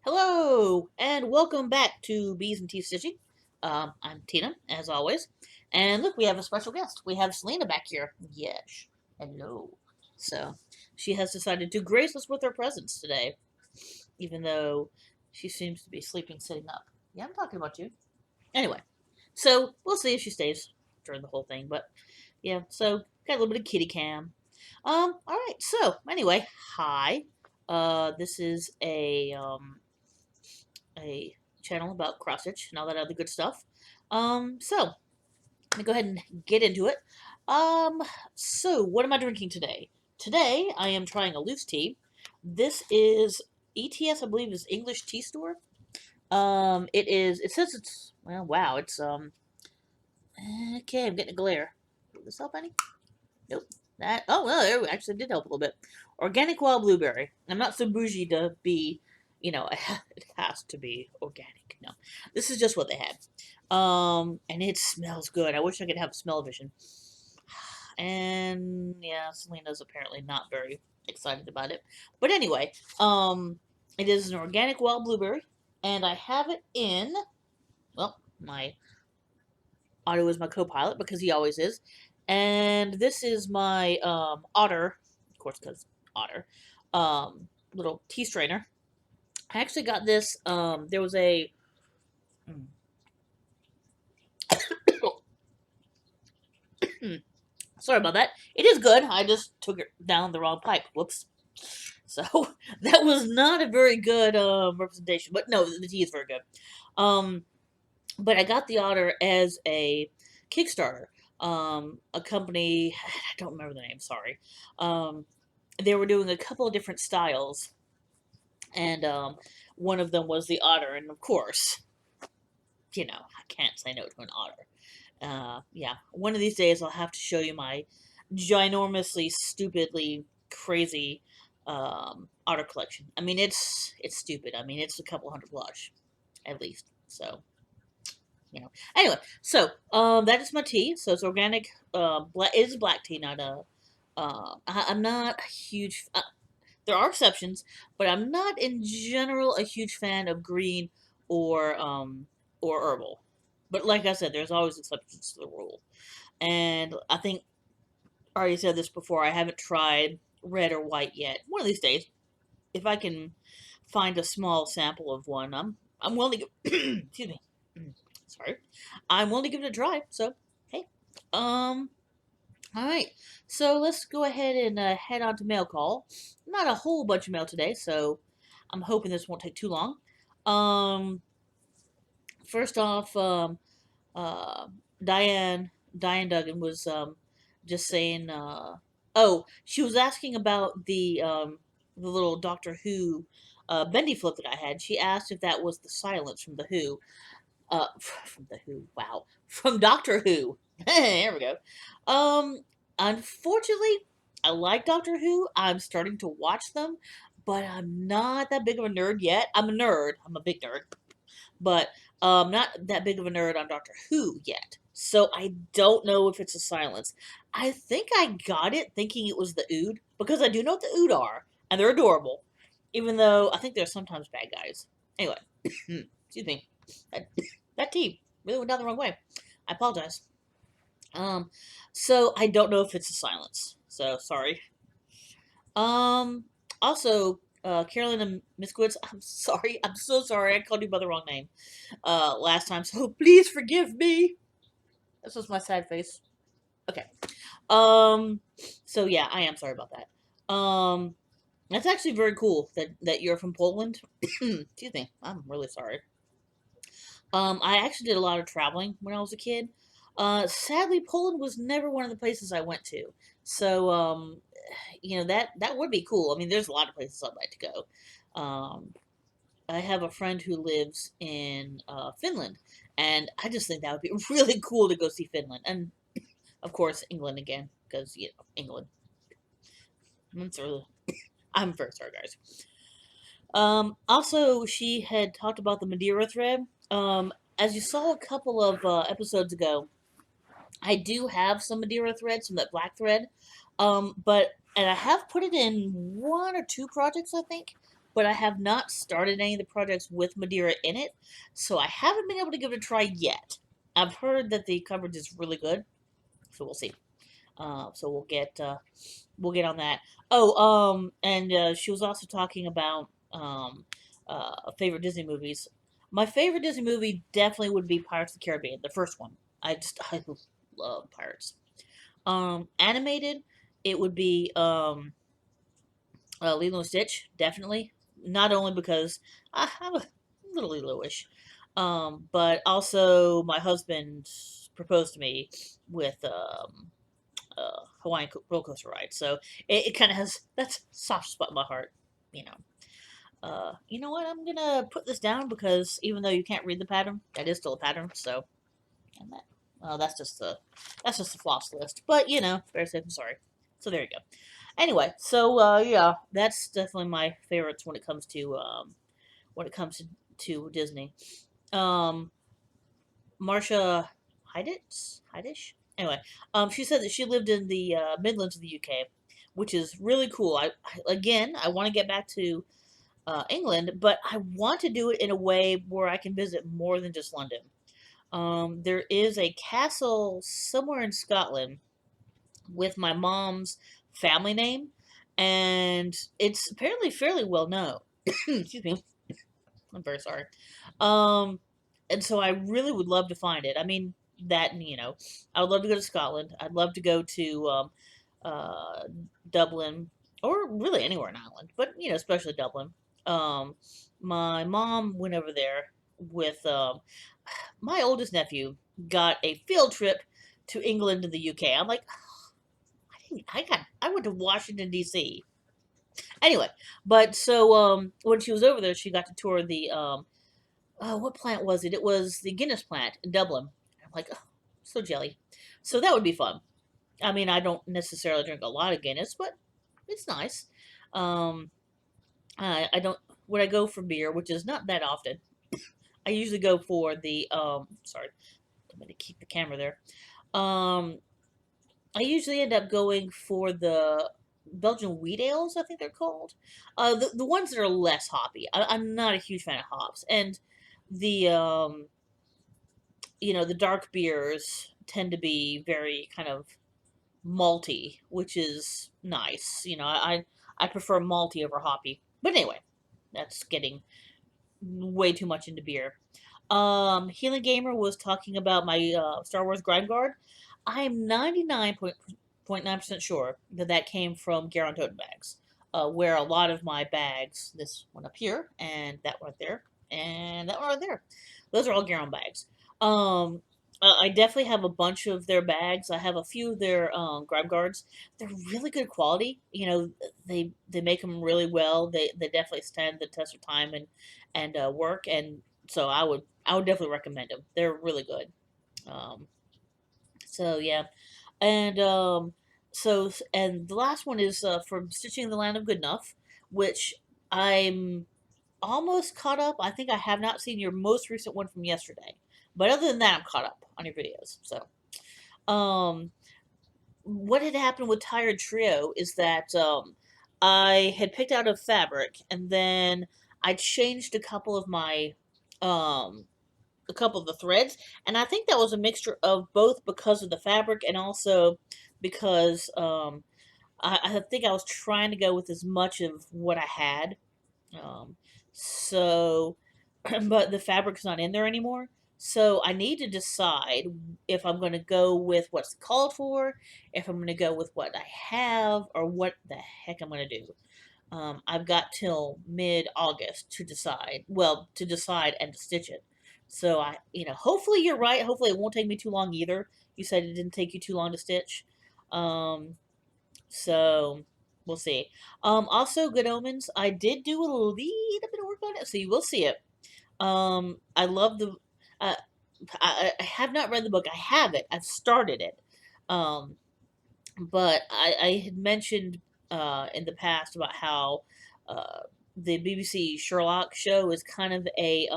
Hello, and welcome back to Bees and Tea Stitchy. I'm Tina, as always. And look, we have a special guest. We have Selena back here. Yes. Hello. So, she has decided to grace us with her presence today, even though she seems to be sleeping sitting up. Yeah, I'm talking about you. Anyway, so we'll see if she stays during the whole thing. But, yeah, so got a little bit of kitty cam. Alright, so, anyway, hi. This is a channel about cross stitch and all that other good stuff. So let me go ahead and get into it. So what am I drinking today? Today I am trying a loose tea. This is ETS, I believe, is English Tea Store. It is. It says it's. Well, wow. It's Okay, I'm getting a glare. Will this help any? Nope. That. Oh well, it actually did help a little bit. Organic wild blueberry. I'm not so bougie to be, it has to be organic. No, this is just what they had. And it smells good. I wish I could have smell vision. And yeah, Selena's apparently not very excited about it. But anyway, it is an organic wild blueberry, and I have it in. Well, my Otto is my co-pilot because he always is, and this is my otter, of course, because otter, little tea strainer. I actually got this. There was a. Sorry about that. It is good. I just took it down the wrong pipe. Whoops. So that was not a very good representation, but no, the tea is very good. Um, but I got the otter as a Kickstarter. A company, I don't remember the name. Sorry. They were doing a couple of different styles, and one of them was the otter, and of course, I can't say no to an otter. Yeah, one of these days I'll have to show you my ginormously, stupidly crazy otter collection. I mean, it's stupid. I mean, it's a couple hundred blush, at least. So, Anyway, so that is my tea. So it's organic. It is black tea, not a. I'm not a huge. There are exceptions, but I'm not in general a huge fan of green or herbal. But like I said, there's always exceptions to the rule. And I think I already said this before. I haven't tried red or white yet. One of these days, if I can find a small sample of one, I'm willing to. Excuse me. Sorry, I'm willing to give it a try. So hey, all right. So let's go ahead and head on to mail call. Not a whole bunch of mail today, so I'm hoping this won't take too long. Um, First off, uh, Diane Diane Duggan was just saying. Oh, she was asking about the little Doctor Who Bendy flip that I had. She asked if that was the silence from the Who. From the Who. Wow, from Doctor Who. There we go. Um, Unfortunately, I like Doctor Who. I'm starting to watch them, but I'm not that big of a nerd yet. I'm a nerd. I'm a big nerd, but not that big of a nerd on Doctor Who yet. So I don't know if it's a silence. I think I got it thinking it was the Ood because I do know what the Ood are, and they're adorable. Even though I think they're sometimes bad guys. Anyway, excuse me. That, that tea really went down the wrong way. I apologize. Um, so I don't know if it's a silence. So sorry. Um, Also, Carolyn Miskowitz, I'm sorry. I'm so sorry. I called you by the wrong name last time. So please forgive me. This was my sad face. Okay. Um, so yeah, I am sorry about that. That's actually very cool that you're from Poland. Excuse me. I'm really sorry. I actually did a lot of traveling when I was a kid. Sadly, Poland was never one of the places I went to. So, that would be cool. I mean, there's a lot of places I'd like to go. I have a friend who lives in Finland, and I just think that would be really cool to go see Finland, and of course England again, because England. I'm very sorry, guys. Also, she had talked about the Madeira thread. As you saw a couple of episodes ago, I do have some Madeira thread, some of that black thread. And I have put it in one or two projects, I think. but I have not started any of the projects with Madeira in it, so I haven't been able to give it a try yet. I've heard that the coverage is really good, so we'll see. So we'll get on that. Oh, and she was also talking about favorite Disney movies. My favorite Disney movie definitely would be Pirates of the Caribbean, the first one. I love pirates. Animated, it would be Lilo and Stitch, definitely. Not only because I'm a little Lilo-ish, but also my husband proposed to me with Hawaiian roller coaster ride, so it kind of has that's a soft spot in my heart, you know. You know what? I'm gonna put this down because even though you can't read the pattern, that is still a pattern. So, and that, that's just the floss list. But you know, very safe and sorry. So there you go. Anyway, so yeah, that's definitely my favorites when it comes to Disney. Um, Marsha Heidish. Anyway, she said that she lived in the Midlands of the UK, which is really cool. I want to get back to England, but I want to do it in a way where I can visit more than just London. There is a castle somewhere in Scotland with my mom's family name, and it's apparently fairly well known. Excuse me. I'm very sorry. Um, and so I really would love to find it. I mean, that, you know, I would love to go to Scotland. I'd love to go to uh, Dublin, or really anywhere in Ireland, but you know, especially Dublin. Um, my mom went over there with my oldest nephew. Got a field trip to England and the UK. I'm like, I went to Washington D.C. Anyway, but so when she was over there, she got to tour the what plant was it? It was the Guinness plant in Dublin. I'm like, oh, so jelly. So that would be fun. I mean, I don't necessarily drink a lot of Guinness, but it's nice. Um, I don't when I go for beer, which is not that often. I usually go for the Sorry, I'm gonna keep the camera there. Um, I usually end up going for the Belgian wheat ales, I think they're called. The ones that are less hoppy. I'm not a huge fan of hops, and the you know, the dark beers tend to be very kind of malty, which is nice. You know, I prefer malty over hoppy. But anyway, that's getting way too much into beer. Healing Gamer was talking about my Star Wars Grime Guard. I'm 99.9% sure that that came from GaRon Tottembags, where a lot of my bags, this one up here, and that one right there, and that one right there, those are all GaRon bags. Um, I definitely have a bunch of their bags. I have a few of their Grime Guards. They're really good quality. You know, they make them really well. They definitely stand the test of time and work. And so I would definitely recommend them. They're really good. Um, so yeah, and and the last one is from Stitching in the Land of Good Enough, which I'm almost caught up. I think I have not seen your most recent one from yesterday, but other than that, I'm caught up on your videos. So um, what had happened with Tired Trio is that I had picked out a fabric and then I changed um, a couple of the threads, and I think that was a mixture of both because of the fabric and also because I think I was trying to go with as much of what I had. Um, so, but the fabric's not in there anymore. So I need to decide if I'm going to go with what's called for, if I'm going to go with what I have, or what the heck I'm going to do. I've got till mid-August to decide. Well, to decide and to stitch it. So you know, hopefully you're right. Hopefully it won't take me too long either. You said it didn't take you too long to stitch. Um, so we'll see. Also, Good Omens. I did do a little bit of work on it, so you will see it. I love the. Uh, I have not read the book. I have it. I've started it. Um, but I had mentioned in the past about how uh, the BBC Sherlock show is kind of a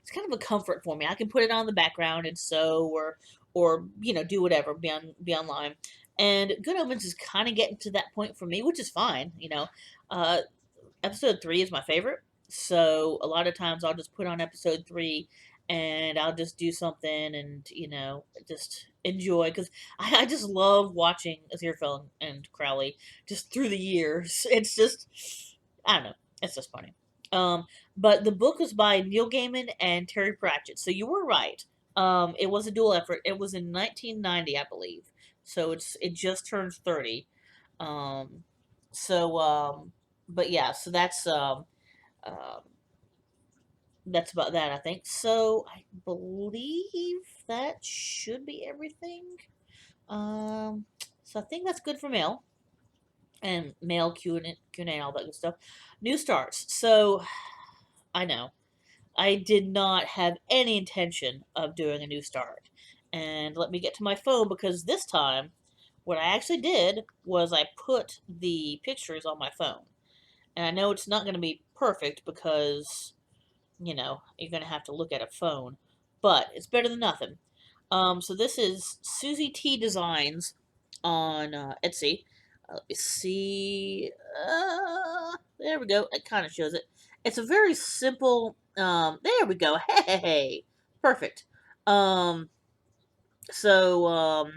it's kind of a comfort for me. I can put it on the background and sew or you know, do whatever, be online. And Good Omens is kind of getting to that point for me, which is fine. You know, uh, episode 3 is my favorite. So a lot of times I'll just put on episode 3 and I'll just do something and, just enjoy. Because I just love watching Aziraphale and Crowley just through the years. It's just, I don't know. It's just funny. Um, but the book was by Neil Gaiman and Terry Pratchett. So you were right. It was a dual effort. It was in 1990, I believe. So it just turned 30. Um, so but yeah, so um, that's about that, I think. So I believe that should be everything. Um, so I think that's good for mail and mail Q&A and all that good stuff. New starts. So I know I did not have any intention of doing a new start. And let me get to my phone because this time what I actually did was I put the pictures on my phone. And I know it's not going to be perfect because, you're going to have to look at a phone, but it's better than nothing. So this is Susie T Designs on Etsy. Let me see. There we go. It kind of shows it. It's a very simple. There we go. Hey, perfect. Um, so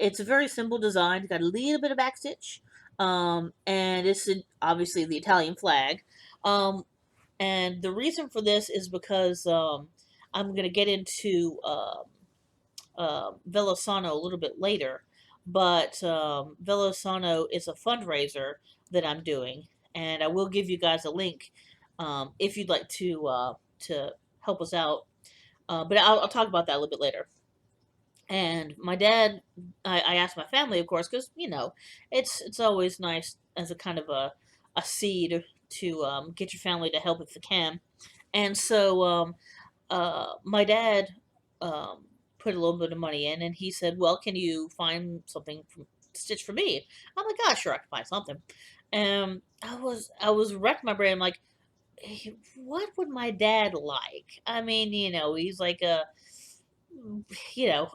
it's a very simple design. It's got a little bit of backstitch. And it's obviously the Italian flag. Um, and the reason for this is because I'm going to get into Velosano a little bit later. But Velosano is a fundraiser that I'm doing. And I will give you guys a link if you'd like to help us out. But I'll talk about that a little bit later. And my dad, I asked my family, of course, because it's always nice as a kind of a seed to get your family to help if they can. And so my dad um, put a little bit of money in, and he said, "Well, can you find something from stitch for me?" I'm like, "God, sure, I can find something." And I was wrecking my brain. I'm like, "Hey, what would my dad like?" I mean, he's like a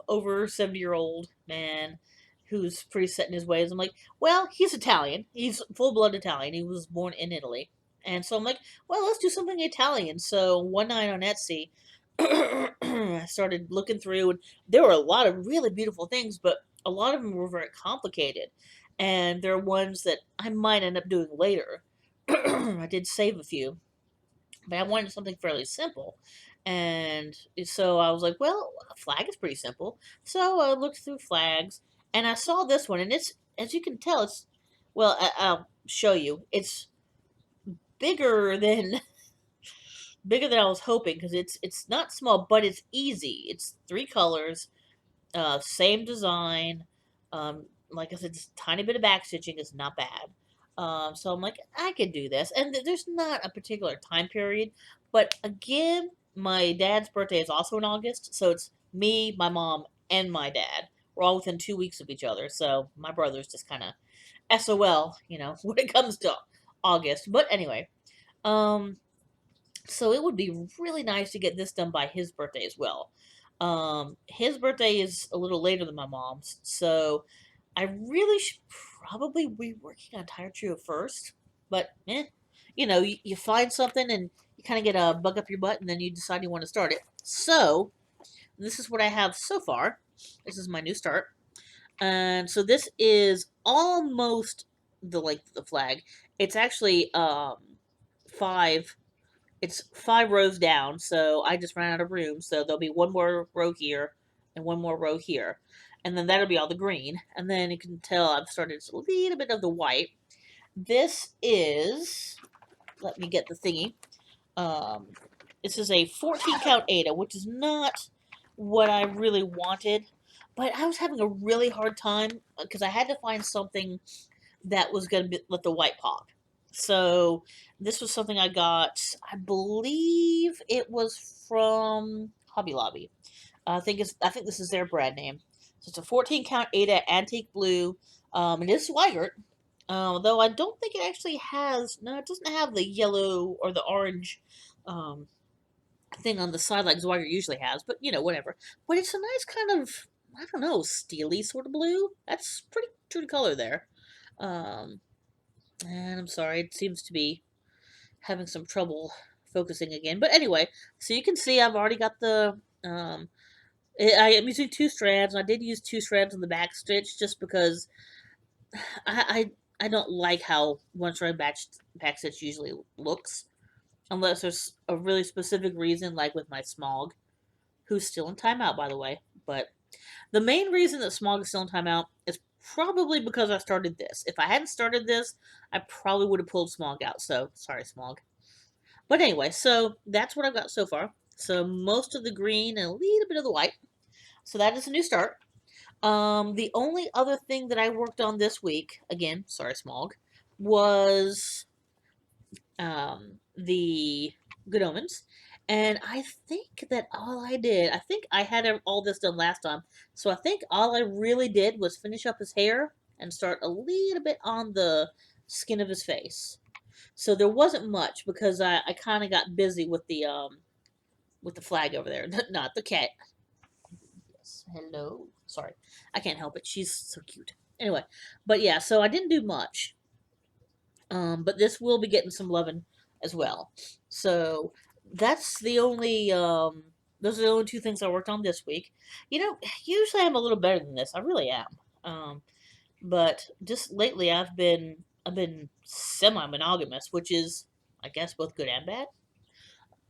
over 70-year-old man who's pretty set in his ways. I'm like, well, he's Italian. He's full blood Italian. He was born in Italy. And so I'm like, well, let's do something Italian. So one night on Etsy, I started looking through, and there were a lot of really beautiful things, but a lot of them were very complicated. And there are ones that I might end up doing later. I did save a few, but I wanted something fairly simple. And so I was like, well, a flag is pretty simple. So I looked through flags and I saw this one, and it's, as you can tell, well, I'll show you. It's bigger than bigger than I was hoping because it's not small, but it's easy. It's 3 colors, same design. Like I said, just a tiny bit of back stitching is not bad. So I'm like, I could do this. And there's not a particular time period. But again, my dad's birthday is also in August. So it's me, my mom, and my dad. We're all within 2 weeks of each other. So my brother's just kind of SOL, when it comes to August. But anyway, um, so it would be really nice to get this done by his birthday as well. His birthday is a little later than my mom's, so I really should probably be working on Tire Trio first. But you find something and you kind of get a bug up your butt, and then you decide you want to start it. So this is what I have so far. This is my new start, and so this is almost the length of the flag. It's actually 5 it's 5 rows down, so I just ran out of room. So there'll be one more row here and one more row here. And then that'll be all the green. And then you can tell I've started a little bit of the white. This is, let me get the thingy. Um, this is a 14 count Ada, which is not what I really wanted. But I was having a really hard time because I had to find something that was going to let the white pop. So this was something I got. I believe it was from Hobby Lobby. I think this is their brand name. So it's a 14 count Ada antique blue. It is Swigert. Though I don't think it actually has. No, it doesn't have the yellow or the orange um, thing on the side like Swigert usually has. But whatever. But it's a nice kind of, I don't know, steely sort of blue. That's pretty true to color there. Um, and I'm sorry, it seems to be having some trouble focusing again. But anyway, so you can see I've already got the I am using 2 strands. I did use 2 strands on the back stitch just because I don't like how 1 strand back stitch usually looks unless there's a really specific reason, like with my Smaug, who's still in timeout, by the way. But the main reason that Smaug is still in timeout is probably because I started this. If I hadn't started this, I probably would have pulled Smaug out. So, sorry, Smaug. But anyway, so that's what I've got so far. So, most of the green and a little bit of the white. So, that is a new start. The only other thing that I worked on this week, again, sorry, Smaug, was the Good Omens. And I think that all I did, I think I had all this done last time. So I think all I really did was finish up his hair and start a little bit on the skin of his face. So there wasn't much because I kind of got busy with the flag over there. Not the cat. Yes, hello. Sorry, I can't help it. She's so cute. Anyway, but yeah, so I didn't do much. But this will be getting some loving as well. So that's the only those are the only 2 things I worked on this week. You know, usually I'm a little better than this. I really am. But just lately I've been semi-monogamous, which is I guess both good and bad.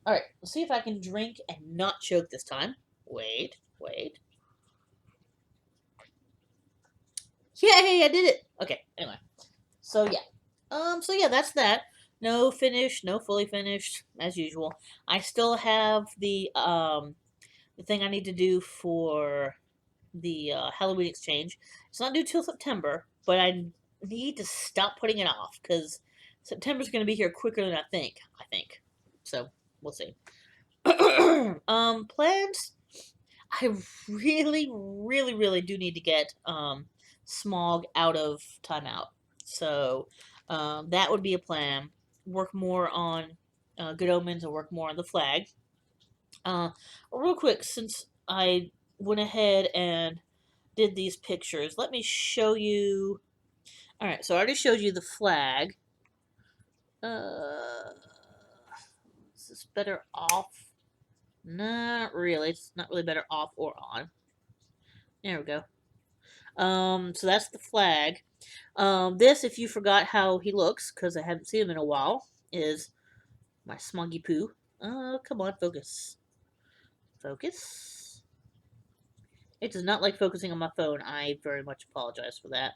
All right, let's see if I can drink and not choke this time. Wait, wait. Yay, I did it. Okay, anyway. So yeah. So yeah, that's that. No finished, no fully finished, as usual. I still have the thing I need to do for the Halloween exchange. It's not due till September, but I need to stop putting it off because September's going to be here quicker than I think. So. We'll see. Plans. I really, really, really do need to get Smaug out of timeout. So that would be a plan. Work more on Good Omens and work more on the flag. Real quick, since I went ahead and did these pictures, let me show you. Alright, so I already showed you the flag. Is this better off? Not really. It's not really better off or on. There we go. So that's the flag. This, if you forgot how he looks, because I haven't seen him in a while, is my Smoggy Poo. Come on, focus. Focus. It does not like focusing on my phone. I very much apologize for that.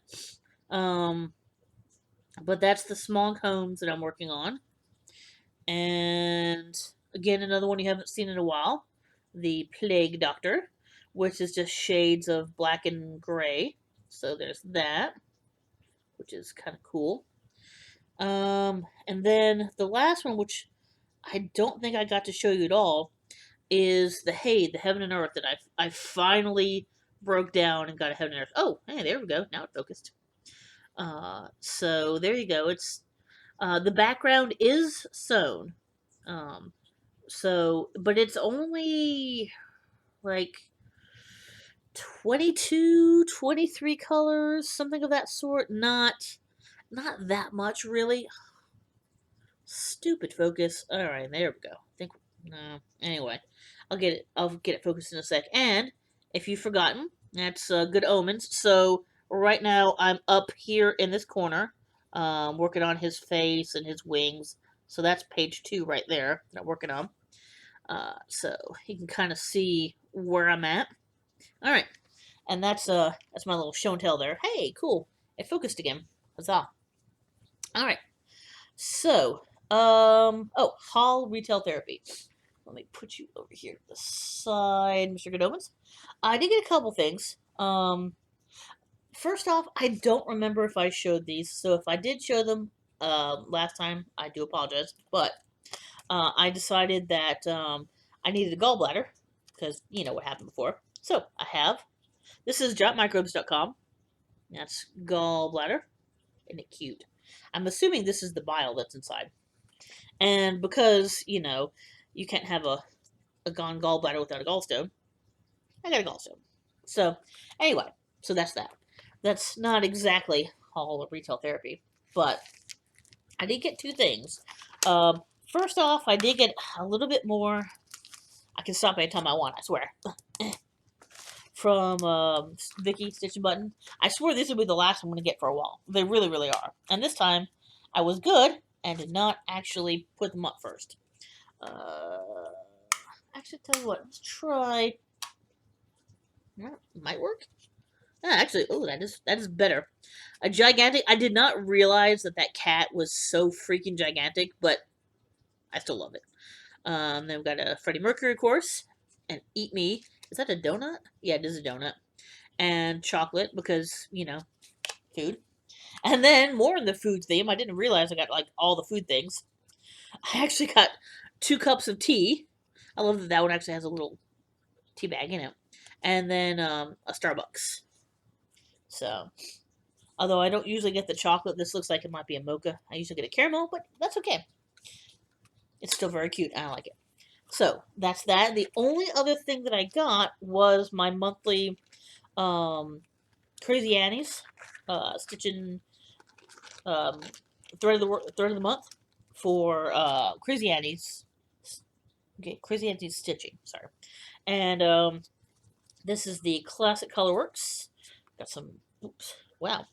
But that's the Smaug Holmes that I'm working on. And again, another one you haven't seen in a while, the Plague Doctor, which is just shades of black and gray. So there's that, which is kind of cool. And then the last one, which I don't think I got to show you at all, is the Heaven and Earth that I finally broke down and got a Heaven and Earth. Oh, hey, there we go. Now it focused. So there you go. It's the background is sewn. But it's only like 22, 23 colors, something of that sort. Not that much, really. Stupid focus. All right, there we go. I think no. Anyway, I'll get it focused in a sec. And if you've forgotten, that's Good Omens. So right now I'm up here in this corner, working on his face and his wings. So that's page 2 right there that I'm working on. So you can kind of see where I'm at. All right, and that's my little show and tell there. Hey, cool! It focused again. Huzzah! All right, so oh, Hall Retail Therapy. Let me put you over here to the side, Mr. Good Omens. I did get a couple things. First off, I don't remember if I showed these, so if I did show them last time, I do apologize. But I decided that I needed a gallbladder because you know what happened before. So I have. This is dropmicrobes.com. That's gallbladder. Isn't it cute? I'm assuming this is the bile that's inside. And because, you know, you can't have a gone gallbladder without a gallstone, I got a gallstone. So, anyway, so that's that. That's not exactly all of retail therapy, but I did get 2 things. first off, I did get a little bit more. I can stop anytime I want, I swear. From Vicky Stitch and Button. I swear this will be the last I'm going to get for a while. They really, really are. And this time, I was good and did not actually put them up first. Actually, tell you what, let's try. Might work. Actually, oh, that is better. A gigantic. I did not realize that cat was so freaking gigantic, but I still love it. Then we've got a Freddie Mercury, of course, and Eat Me. Is that a donut? Yeah, it is a donut. And chocolate, because, you know, food. And then, more in the food theme, I didn't realize I got, like, all the food things. I actually got 2 cups of tea. I love that one actually has a little tea bag in it. And then, a Starbucks. So, although I don't usually get the chocolate, this looks like it might be a mocha. I usually get a caramel, but that's okay. It's still very cute. I like it. So, that's that. The only other thing that I got was my monthly Crazy Annie's stitching thread of the month for Crazy Annie's. Okay, Crazy Annie's stitching. Sorry, and this is the Classic Colorworks. Got some. Oops. Wow.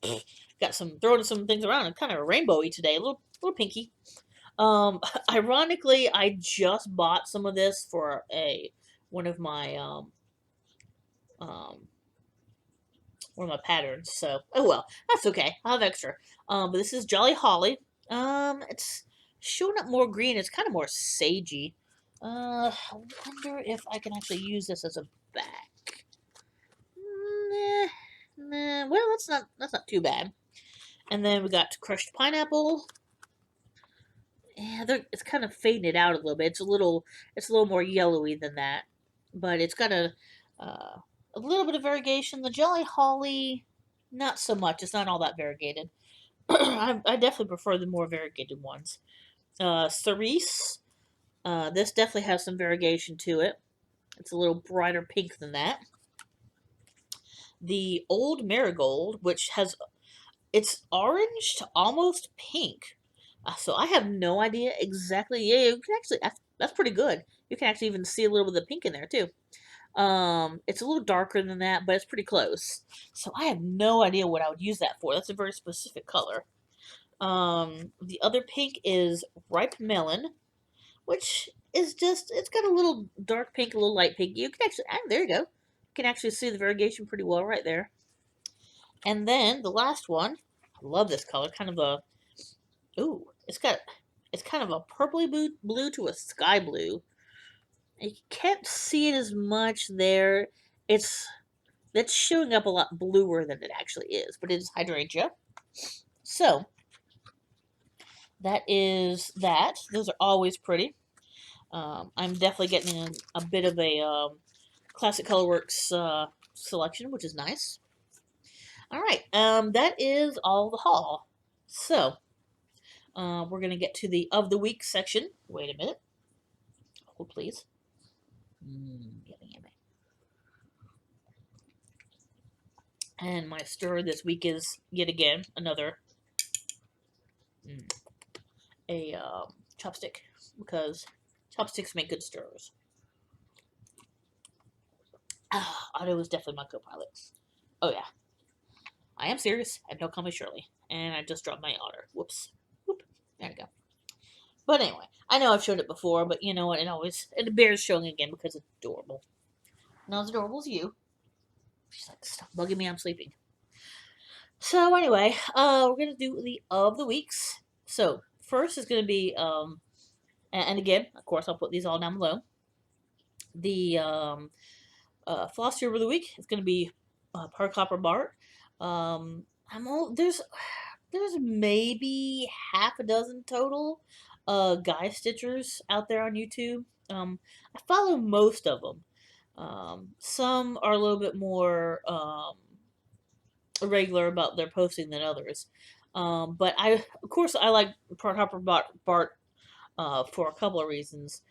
Got some throwing some things around. I'm kind of rainbowy today. A little pinky. Ironically, I just bought some of this for one of my patterns. So, oh well, that's okay. I'll have extra. But this is Jolly Holly. It's showing up more green. It's kind of more sagey. I wonder if I can actually use this as a back. Nah. Well, that's not too bad. And then we got crushed pineapple. Yeah, it's kind of faded out a little bit. It's a little more yellowy than that, but it's got a little bit of variegation. The Jolly Holly, not so much. It's not all that variegated. I definitely prefer the more variegated ones. Cerise, this definitely has some variegation to it. It's a little brighter pink than that. The Old Marigold, which it's orange to almost pink. So I have no idea exactly. Yeah, you can actually, that's pretty good. You can actually even see a little bit of the pink in there too. It's a little darker than that, but it's pretty close. So I have no idea what I would use that for. That's a very specific color. The other pink is Ripe Melon, which is just, it's got a little dark pink, a little light pink. You can actually, there you go. You can actually see the variegation pretty well right there. And then the last one, I love this color, kind of a, ooh, it's kind of a purpley blue to a sky blue. You can't see it as much there. That's showing up a lot bluer than it actually is, but it is hydrangea. So, that is that. Those are always pretty. I'm definitely getting a bit of a Classic Colorworks selection, which is nice. Alright, that is all the haul. So, we're going to get to the of the week section. Wait a minute. Hold, please. Yummy. And my stir this week is, yet again, another chopstick, because chopsticks make good stirrers. Otto is definitely my co-pilot. Oh yeah. I am serious, and don't call me Shirley. And I just dropped my otter. Whoops. Whoop. There we go. But anyway, I know I've showed it before, but you know what? It bears showing again because it's adorable. Not as adorable as you. She's like, stop bugging me, I'm sleeping. So anyway, we're gonna do the of the weeks. So first is gonna be and again, of course, I'll put these all down below. The FlossTuber of the week is gonna be Parcopper Bart. There's maybe half a dozen total guy stitchers out there on YouTube. I follow most of them. Some are a little bit more irregular about their posting than others. But of course, I like Parcopper Bart for a couple of reasons.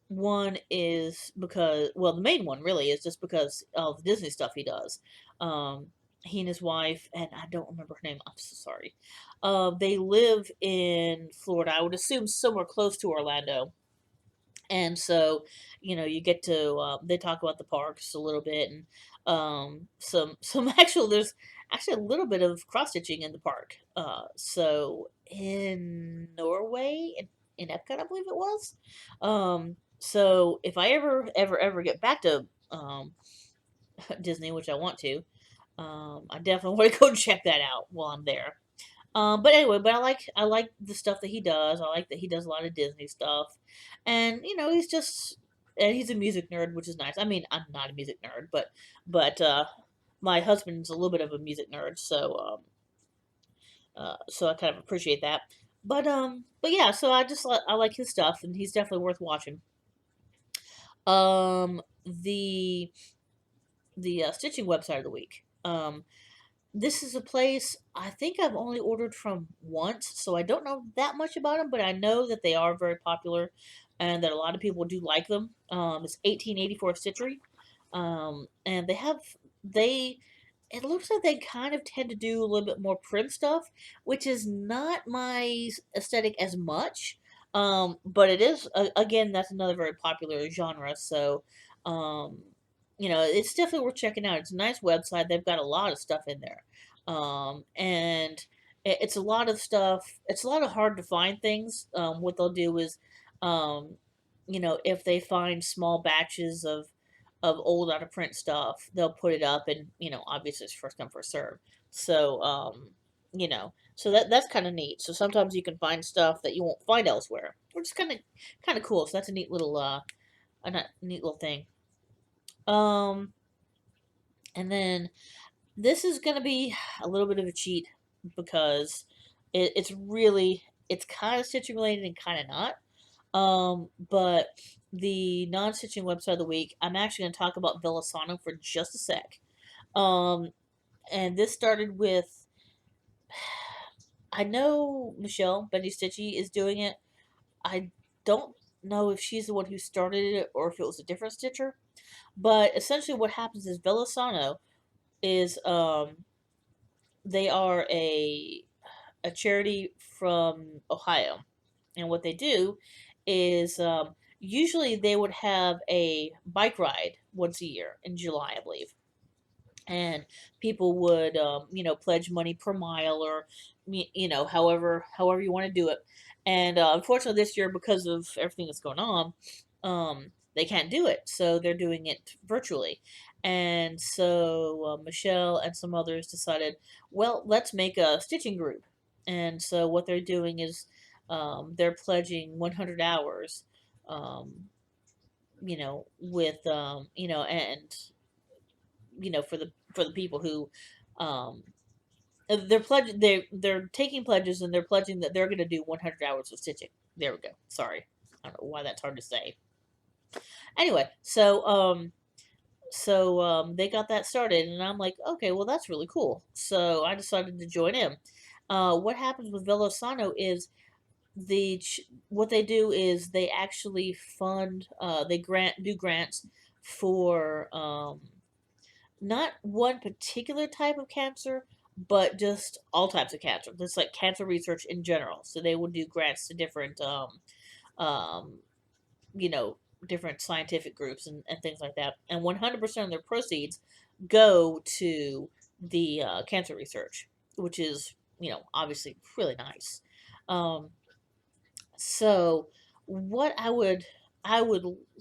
One is because, well, the main one really is just because of the Disney stuff he does. he and his wife, and I don't remember her name. I'm so sorry. They live in Florida. I would assume somewhere close to Orlando. And so, you get to they talk about the parks a little bit, and some actual there's actually a little bit of cross stitching in the park. So in Norway, in Epcot, I believe it was. So if I ever get back to Disney, which I want to, I definitely want to go check that out while I'm there. But anyway, but I like the stuff that he does. I like that he does a lot of Disney stuff, and he's just and he's a music nerd, which is nice. I mean, I'm not a music nerd, but my husband's a little bit of a music nerd, so I kind of appreciate that. But yeah, so I like his stuff, and he's definitely worth watching. The stitching website of the week. This is a place I think I've only ordered from once, so I don't know that much about them, but I know that they are very popular and that a lot of people do like them. It's 1884 Stitchery. And they, it looks like they kind of tend to do a little bit more prim stuff, which is not my aesthetic as much. But it is, again, that's another very popular genre, so, um, it's definitely worth checking out. It's a nice website. They've got a lot of stuff in there. And it's a lot of stuff. It's a lot of hard to find things. What they'll do is, um, if they find small batches of old out of print stuff, they'll put it up, and obviously it's first come first serve. So so that's kind of neat. So sometimes you can find stuff that you won't find elsewhere, which is kind of cool. So that's a neat little neat little thing. Um, and then this is gonna be a little bit of a cheat because it's kind of stitching related and kind of not. But the non-stitching website of the week, I'm actually going to talk about Velosano for just a sec. Um, and this started with, I know Michelle Bendy Stitchy is doing it. I don't know if she's the one who started it or if it was a different stitcher. But essentially, what happens is Velosano is they are a charity from Ohio, and what they do is usually they would have a bike ride once a year in July, I believe, and people would pledge money per mile or however you want to do it. And unfortunately, this year, because of everything that's going on, they can't do it, so they're doing it virtually. And so Michelle and some others decided, well, let's make a stitching group. And so what they're doing is they're pledging 100 hours, um, with and for the people who um they're taking pledges, and they're pledging that they're going to do 100 hours of stitching. There we go. Sorry, I don't know why that's hard to say. Anyway, so they got that started, and I'm like, okay, well, that's really cool. So I decided to join in. What happens with Velosano is what they do is they actually fund, they do grants for not one particular type of cancer, but just all types of cancer. Just like cancer research in general. So they will do grants to different, um, you know, different scientific groups and things like that. And 100% of their proceeds go to the cancer research, which is, obviously really nice. Um, so what I would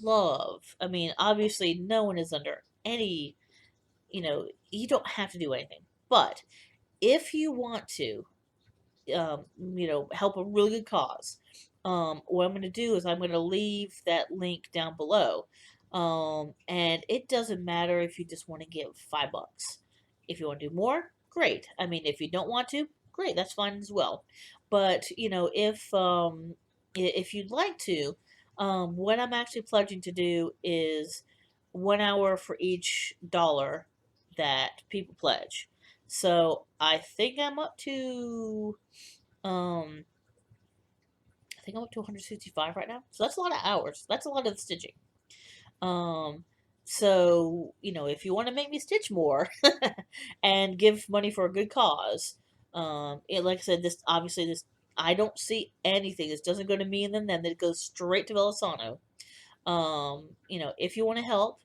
love, I mean, obviously no one is under any, you don't have to do anything. But if you want to, help a really good cause, what I'm going to do is I'm going to leave that link down below. And it doesn't matter if you just want to give $5. If you want to do more, great. I mean, if you don't want to, great. That's fine as well. But if you'd like to, what I'm actually pledging to do is 1 hour for each dollar that people pledge. So I think I'm up to um I think I'm up to 165 right now. So that's a lot of hours. That's a lot of stitching. Um So, if you want to make me stitch more and give money for a good cause, like I said, this I don't see anything. This doesn't go to me and then it goes straight to Velosano. If you want to help,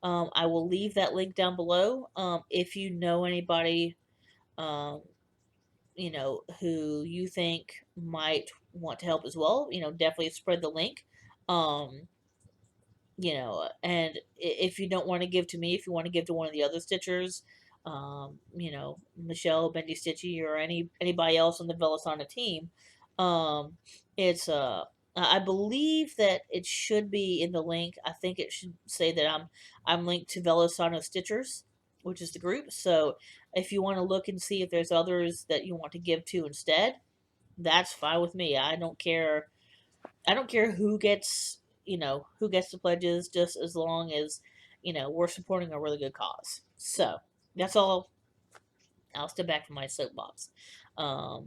I will leave that link down below. If you know anybody, um, who you think might want to help as well, definitely spread the link. Um, and if you don't want to give to me, if you want to give to one of the other stitchers, Michelle, Bendy, Stitchy, or anybody else on the Velosana team, um, it's I believe that it should be in the link. I think it should say that I'm linked to Velosano Stitchers, which is the group. So if you want to look and see if there's others that you want to give to instead, that's fine with me. I don't care who gets the pledges, just as long as we're supporting a really good cause. So that's all. I'll step back from my soapbox. I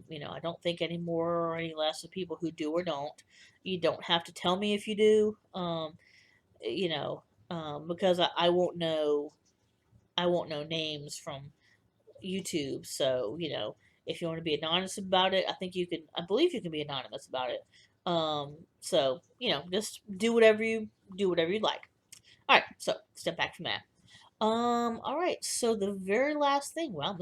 don't think any more or any less of people who do or don't. You don't have to tell me if you do. You know, because I won't know. I won't know names from YouTube. So, if you want to be anonymous about it, I believe you can be anonymous about it. So, just do whatever you like. All right, so step back from that. All right, so the very last thing. Wow,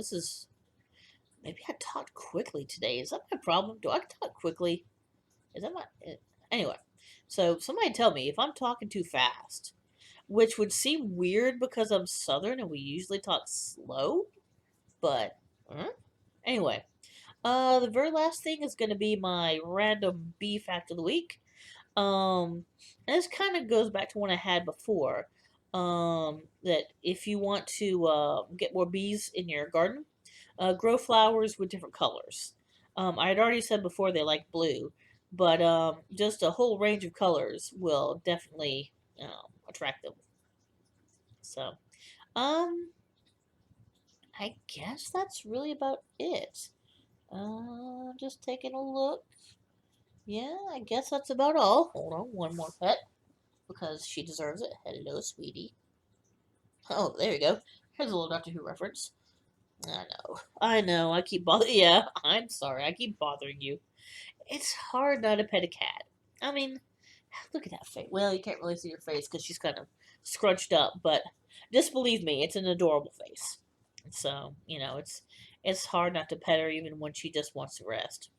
maybe I talked quickly today. Is that my problem? Do I talk quickly? Is that my anyway? So somebody tell me if I'm talking too fast, which would seem weird because I'm Southern and we usually talk slow. But anyway, the very last thing is going to be my random bee fact of the week. And this kind of goes back to one I had before. That if you want to get more bees in your garden, grow flowers with different colors. I had already said before they like blue, but just a whole range of colors will definitely attract them. So, um, I guess that's really about it. Just taking a look. Yeah, I guess that's about all. Hold on, one more pet because she deserves it. Hello, sweetie. Oh, there you go. Here's a little Doctor Who reference. I know. I keep bothering. Yeah, I'm sorry. I keep bothering you. It's hard not to pet a cat. I mean, look at that face. Well, you can't really see her face because she's kind of scrunched up, but just believe me, it's an adorable face. So it's hard not to pet her even when she just wants to rest.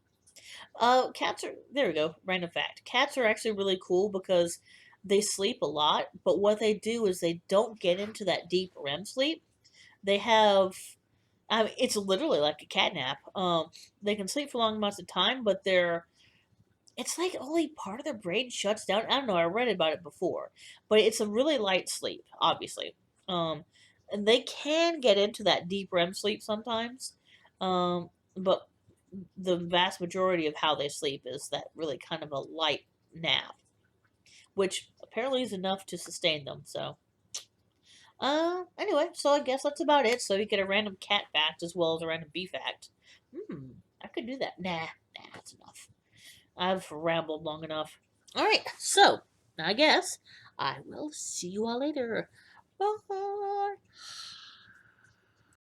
Cats are there. We go. Random fact: cats are actually really cool because they sleep a lot, but what they do is they don't get into that deep REM sleep. They have, I mean, it's literally like a cat nap. They can sleep for long amounts of time, but it's like only part of their brain shuts down. I don't know. I read about it before, but it's a really light sleep, obviously. And they can get into that deep REM sleep sometimes, but the vast majority of how they sleep is that really kind of a light nap, which apparently is enough to sustain them. So, anyway, so I guess that's about it. So you get a random cat fact as well as a random bee fact. I could do that. Nah, that's enough. I've rambled long enough. All right, so I guess I will see you all later. Bye.